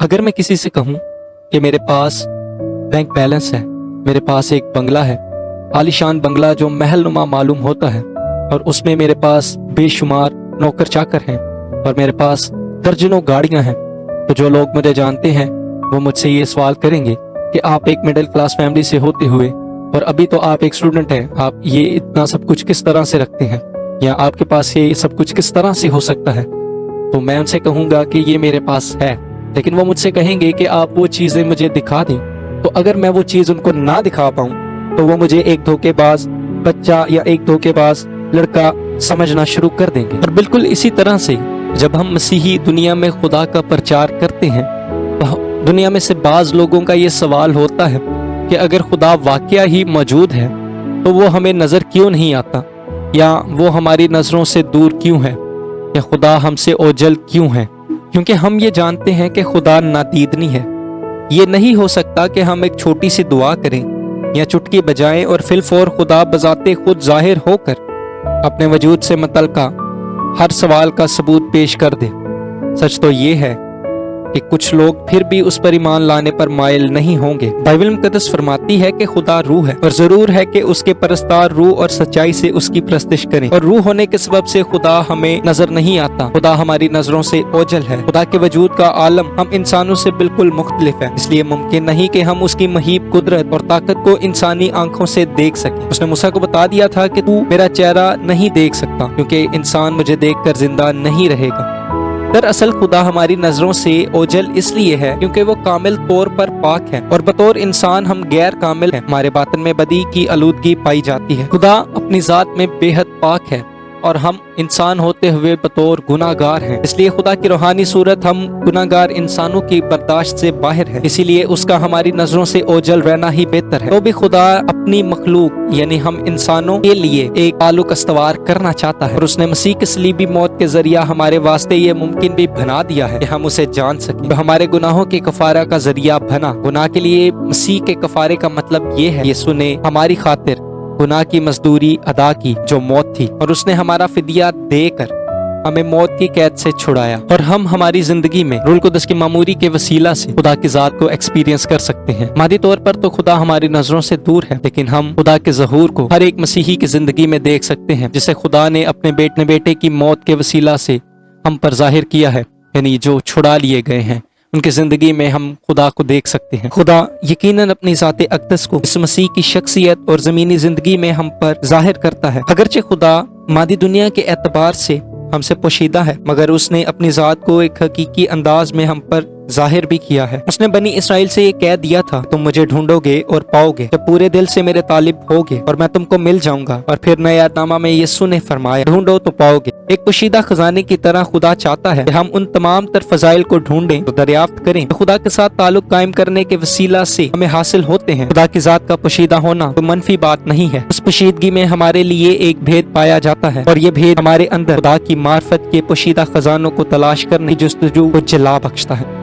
अगर मैं किसी से कहूँ कि मेरे पास बैंक बैलेंस है, मेरे पास एक बंगला है, आलीशान बंगला जो महलनुमा मालूम होता है, और उसमें मेरे पास बेशुमार नौकर चाकर हैं और मेरे पास दर्जनों गाड़ियां हैं, तो जो लोग मुझे जानते हैं वो मुझसे ये सवाल करेंगे कि आप एक मिडिल क्लास फैमिली से होते हुए और अभी तो आप एक स्टूडेंट हैं, आप ये इतना सब कुछ किस तरह से रखते हैं, या आपके पास ये सब कुछ किस तरह से हो सकता है। तो मैं उनसे कहूँगा कि ये मेरे पास है, लेकिन वो मुझसे कहेंगे कि आप वो चीज़ें मुझे दिखा दें। तो अगर मैं वो चीज़ उनको ना दिखा पाऊँ तो वो मुझे एक धोखेबाज बच्चा या एक धोखेबाज लड़का समझना शुरू कर देंगे। और बिल्कुल इसी तरह से जब हम मसीही दुनिया में खुदा का प्रचार करते हैं तो दुनिया में से बाज़ लोगों का ये सवाल होता है कि अगर खुदा वाकया ही मौजूद है तो वो हमें नज़र क्यों नहीं आता, या वो हमारी नज़रों से दूर क्यों है, या खुदा हमसे ओझल क्यों है। क्योंकि हम ये जानते हैं कि खुदा नादीदनी है। ये नहीं हो सकता कि हम एक छोटी सी दुआ करें या चुटकी बजाएं और फिलफौर खुदा बजाते खुद जाहिर होकर अपने वजूद से मुतल्लिका हर सवाल का सबूत पेश कर दे। सच तो ये है कि कुछ लोग फिर भी उस पर ईमान लाने पर माइल नहीं होंगे। बाइबल मुकद्दस फरमाती है कि खुदा रूह है और जरूर है कि उसके परस्तार रूह और सच्चाई से उसकी प्रस्तिश करें, और रूह होने के सबब से खुदा हमें नजर नहीं आता। खुदा हमारी नजरों से ओझल है। खुदा के वजूद का आलम हम इंसानों से बिल्कुल मुख्तलिफ है, इसलिए मुमकिन नहीं कि हम उसकी महीब कुदरत और ताकत को इंसानी आंखों से देख सकें। उसने मूसा को बता दिया था कि तू मेरा चेहरा नहीं देख सकता, क्योंकि इंसान मुझे देखकर जिंदा नहीं रहेगा। दरअसल खुदा हमारी नजरों से ओझल इसलिए है क्योंकि वो कामिल तौर पर पाक है, और बतौर इंसान हम गैर कामिल हैं। हमारे बातन में बदी की आलूदगी पाई जाती है। खुदा अपनी जात में बेहद पाक है और हम इंसान होते हुए बतौर गुनाहगार हैं, इसलिए खुदा की रूहानी सूरत हम गुनाहगार इंसानों की बर्दाश्त से बाहर है। इसीलिए उसका हमारी नजरों से ओझल रहना ही बेहतर है। तो भी खुदा अपनी मखलूक यानी हम इंसानों के लिए एक ताल्लुक इस्तवार करना चाहता है, और उसने मसीह की सलीबी मौत के जरिया हमारे वास्ते ये मुमकिन भी बना दिया है कि हम उसे जान सकें। तो हमारे गुनाहों के कफारा का जरिया बना। गुनाह के लिए मसीह के कफारे का मतलब ये है, यीशु ने हमारी खातिर गुनाह की मजदूरी अदा की जो मौत थी, और उसने हमारा फिदिया देकर हमें मौत की कैद से छुड़ाया, और हम हमारी जिंदगी में रूह कुद्दस की मामूरी के वसीला से खुदा की जात को एक्सपीरियंस कर सकते हैं। मादी तौर पर तो खुदा हमारी नजरों से दूर है, लेकिन हम खुदा के ज़हूर को हर एक मसीही की जिंदगी में देख सकते हैं, जिसे खुदा ने अपने बेटे की मौत के वसीला से हम पर जाहिर किया है। यानी जो छुड़ा लिए गए हैं उनकी जिंदगी में हम खुदा को देख सकते हैं। खुदा यकीनन अपनी ज़ाते अक़दस को इस मसीह की शख्सियत और ज़मीनी जिंदगी में हम पर जाहिर करता है। अगरचे खुदा मादी दुनिया के एतबार से हमसे पोशीदा है, मगर उसने अपनी ज़ात को एक हकीकी अंदाज में हम पर जाहिर भी किया है। उसने बनी इसराइल से ये कह दिया था, तुम मुझे ढूंढोगे और पाओगे जब पूरे दिल से मेरे तालिब होगे, और मैं तुमको मिल जाऊंगा। और फिर नया नामा में यीशु ने फरमाया, ढूंढो तो पाओगे। एक पोशीदा खजाने की तरह खुदा चाहता है कि हम उन तमाम तर फजाइल को ढूंढें तो दरियाफ्त करें, तो खुदा के साथ ताल्लुक कायम करने के वसीला से हमें हासिल होते हैं। खुदा की जात का पोशीदा होना तो मनफी बात नहीं है। उस पोशीदगी में हमारे लिए एक भेद पाया जाता है, और ये भेद हमारे अंदर खुदा की मार्फत के पोशीदा खजानों को तलाश करने की जुस्तजू को जला बख्शता है।